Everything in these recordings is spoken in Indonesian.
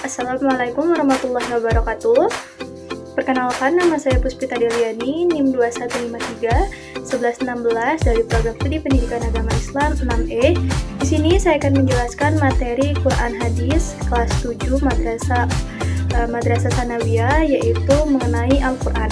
Assalamualaikum warahmatullahi wabarakatuh. Perkenalkan, nama saya Puspita Deliani, NIM 2153-1116 dari program Studi Pendidikan Agama Islam 6E. Di sini saya akan menjelaskan materi Quran Hadis kelas 7 Madrasah Sanawiyah, yaitu mengenai Al-Quran.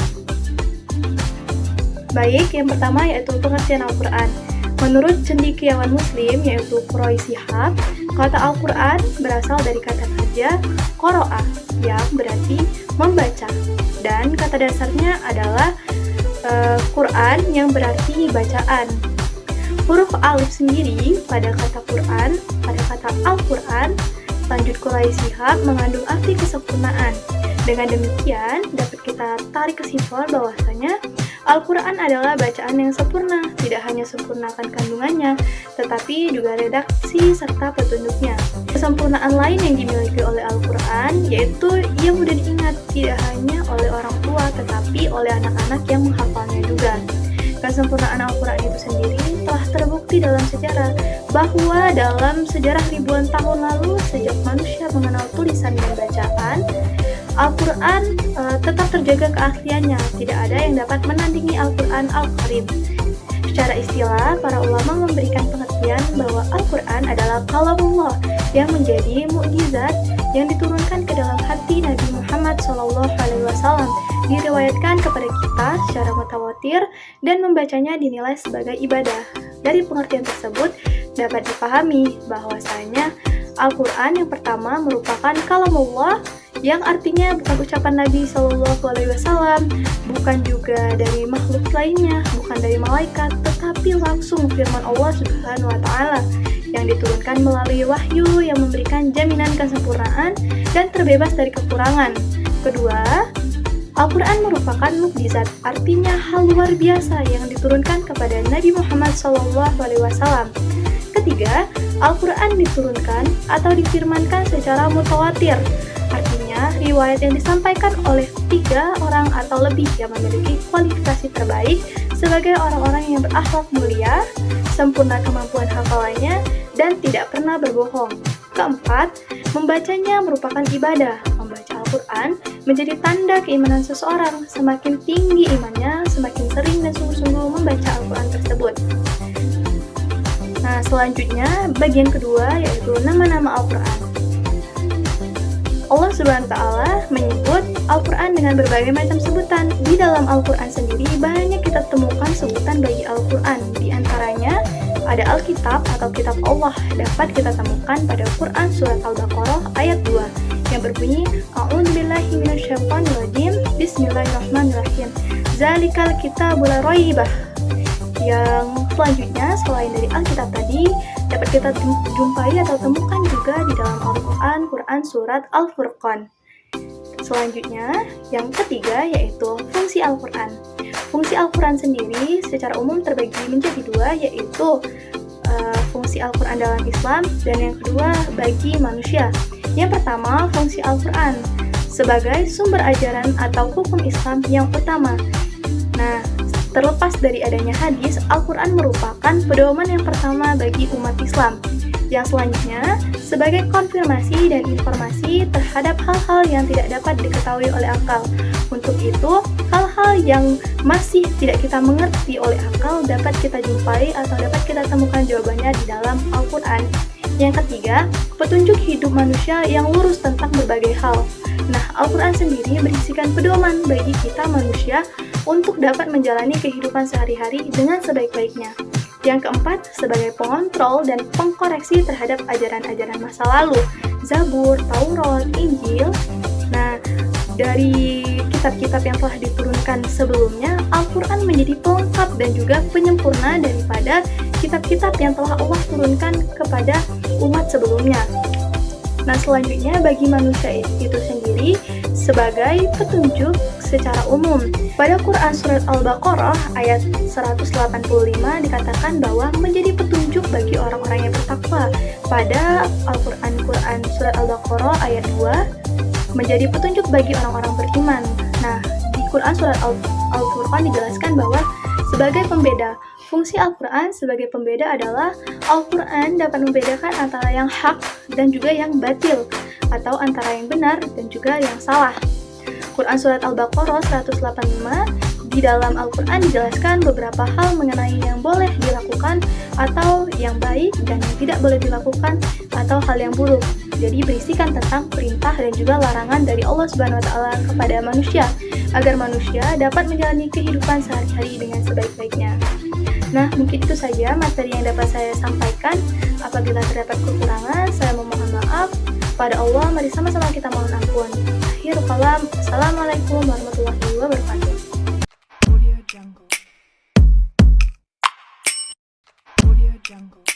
Baik, yang pertama yaitu pengertian Al-Quran. Menurut cendekiawan Muslim, yaitu Quroi Shihab, kata Al-Quran berasal dari kata kerja qoro'ah, yang berarti membaca, dan kata dasarnya adalah Quran, yang berarti bacaan. Huruf alif sendiri pada kata Quran, pada kata Al-Quran, lanjut Quroi Shihab, mengandung arti kesempurnaan. Dengan demikian, dapat kita tarik kesimpulan bahwasanya Al-Quran adalah bacaan yang sempurna, tidak hanya sempurnakan kandungannya, tetapi juga redaksi serta petunjuknya. Kesempurnaan lain yang dimiliki oleh Al-Quran yaitu ia mudah diingat, tidak hanya oleh orang tua, tetapi oleh anak-anak yang menghafalnya juga. Kesempurnaan Al-Quran itu sendiri telah terbukti dalam sejarah, bahwa dalam sejarah ribuan tahun lalu, sejak manusia mengenal tulisan dan bacaan, Al-Quran tetap terjaga keasliannya, tidak ada yang dapat menandingi Al-Quran Al-Karim. Secara istilah, para ulama memberikan pengertian bahwa Al-Quran adalah kalamullah yang menjadi mukjizat yang diturunkan ke dalam hati Nabi Muhammad SAW, diriwayatkan kepada kita secara mutawatir, dan membacanya dinilai sebagai ibadah. Dari pengertian tersebut dapat dipahami bahwasanya Al-Quran yang pertama merupakan kalamullah, yang artinya bukan ucapan Nabi SAW, bukan juga dari makhluk lainnya, bukan dari malaikat, tetapi langsung firman Allah Subhanahu wa Ta'ala yang diturunkan melalui wahyu yang memberikan jaminan kesempurnaan dan terbebas dari kekurangan. Kedua, Al-Quran merupakan mukjizat, artinya hal luar biasa yang diturunkan kepada Nabi Muhammad SAW. Ketiga, Al-Quran diturunkan atau difirmankan secara mutawatir, artinya riwayat yang disampaikan oleh 3 orang atau lebih yang memiliki kualifikasi terbaik sebagai orang-orang yang berakhlak mulia, sempurna kemampuan hafalannya, dan tidak pernah berbohong. Keempat, membacanya merupakan ibadah. Membaca Al-Quran menjadi tanda keimanan seseorang. Semakin tinggi imannya, semakin sering dan sungguh-sungguh membaca Al-Quran tersebut. Nah, selanjutnya bagian kedua yaitu nama-nama Al-Quran. Allah Subhanahu wa Ta'ala menyebut Al-Quran dengan berbagai macam sebutan. Di dalam Al-Quran sendiri banyak kita temukan sebutan bagi Al-Quran. Di antaranya ada Alkitab atau kitab Allah, dapat kita temukan pada Quran surat Al-Baqarah ayat 2 yang berbunyi A'udzubillahi minasyaitonirrajim, Bismillahirrahmanirrahim, Zalikal kitabul la raibah. Yang selanjutnya, selain dari Alkitab tadi, dapat kita jumpai atau temukan juga di dalam Al-Quran, Quran surat Al-Furqan. Selanjutnya, yang ketiga yaitu fungsi Al-Quran. Fungsi Al-Quran sendiri secara umum terbagi menjadi 2, yaitu fungsi Al-Quran dalam Islam dan yang kedua bagi manusia. Yang pertama, fungsi Al-Quran sebagai sumber ajaran atau hukum Islam yang utama. Nah, terlepas dari adanya hadis, Al-Quran merupakan pedoman yang pertama bagi umat Islam. Yang selanjutnya, sebagai konfirmasi dan informasi terhadap hal-hal yang tidak dapat diketahui oleh akal. Untuk itu, hal-hal yang masih tidak kita mengerti oleh akal dapat kita jumpai atau dapat kita temukan jawabannya di dalam Al-Quran. Yang ketiga, petunjuk hidup manusia yang lurus tentang berbagai hal. Nah, Al-Quran sendiri berisikan pedoman bagi kita manusia untuk dapat menjalani kehidupan sehari-hari dengan sebaik-baiknya. Yang keempat, sebagai pengontrol dan pengkoreksi terhadap ajaran-ajaran masa lalu, Zabur, Taurat, Injil. Nah, dari kitab-kitab yang telah diturunkan sebelumnya, Al-Quran menjadi pelengkap dan juga penyempurna daripada kitab-kitab yang telah Allah turunkan kepada umat sebelumnya. Nah, selanjutnya bagi manusia itu sendiri sebagai petunjuk secara umum. Pada Quran Surat Al-Baqarah ayat 185 dikatakan bahwa menjadi petunjuk bagi orang-orang yang bertakwa. Pada Al-Quran Surat Al-Baqarah ayat 2 menjadi petunjuk bagi orang-orang beriman. Nah, di Quran Surat Al-Furqan dijelaskan bahwa sebagai pembeda, fungsi Al-Quran sebagai pembeda adalah Al-Quran dapat membedakan antara yang hak dan juga yang batil, atau antara yang benar dan juga yang salah. Quran Surat Al-Baqarah 185, di dalam Al-Quran dijelaskan beberapa hal mengenai yang boleh dilakukan atau yang baik dan yang tidak boleh dilakukan atau hal yang buruk. Jadi berisikan tentang perintah dan juga larangan dari Allah Subhanahu wa Ta'ala kepada manusia, agar manusia dapat menjalani kehidupan sehari-hari dengan sebaik-baiknya. Nah, mungkin itu saja materi yang dapat saya sampaikan. Apabila terdapat kekurangan, saya memohon maaf. Pada Allah, mari sama-sama kita mohon ampun. Akhirul kalam, Assalamualaikum warahmatullahi wabarakatuh. Audio Jungle.